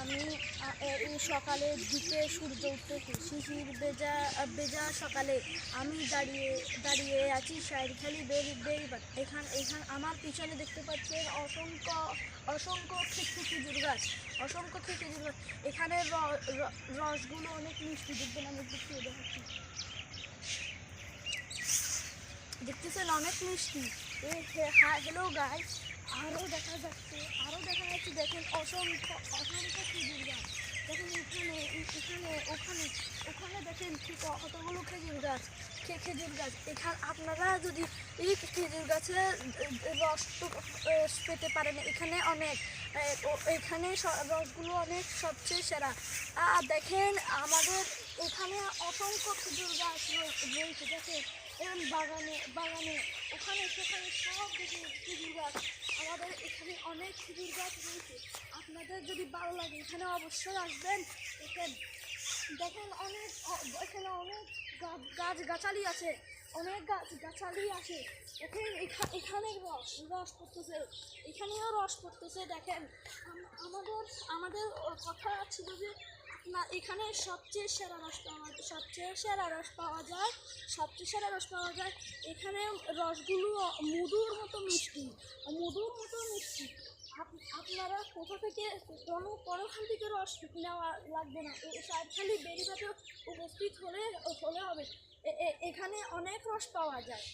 আমি এই সকালের দিকে সূর্য উঠতেছে, শিশির ভেজা ভেজা সকালে আমি দাঁড়িয়ে দাঁড়িয়ে আছি শাইরখালি বেড়িবাঁধ। এখান আমার পিছনে দেখতে পাচ্ছেন অসংখ্য অসংখ্য খেজুর গাছ, অসংখ্য খেজুর গাছ। এখানে রসগুলো অনেক মিষ্টি, দেখবেন আমি দেখিয়ে দেখাচ্ছি, দেখতেছেন অনেক মিষ্টি। হ্যালো গাইস, আরও দেখা যাচ্ছে দেখেন অসংখ্য অসংখ্য খেজুর গাছ। দেখেন এখানে এখানে ওখানে ওখানে দেখেন ঠিক কতগুলো খেজুর গাছ। এখানে আপনারা যদি এই খেজুর গাছে রস পেতে পারেন, এখানে অনেক এখানে রসগুলো অনেক সবচেয়ে সেরা। আর দেখেন আমাদের এখানে অসংখ্য খেজুর গাছ রয়েছে। দেখেন বাগানে বাগানে ওখানে সেখানে সব দেখেন খেজুর গাছ। আমাদের এখানে অনেক খেজুর গাছ রয়েছে। আপনাদের যদি ভালো লাগে এখানে অবশ্যই আসবেন। দেখেন দেখেন অনেক এখানে অনেক গাছগাছালি আছে, অনেক গাছগাছালি আছে। দেখেন এখানে রস পড়তেছে, এখানেও রস পড়তেছে। দেখেন আমাদের আমাদের কথা ছিল যে না, এখানে সবচেয়ে সেরা রস পাওয়া যায়। এখানে রসগুলো মধুর মতো মিষ্টি। আপনারা কোথা থেকে কোনোখান থেকে রস নেওয়া লাগবে না, শাইরখালি বেড়িবাঁধে উপস্থিত হলে হবে। এখানে অনেক রস পাওয়া যায়।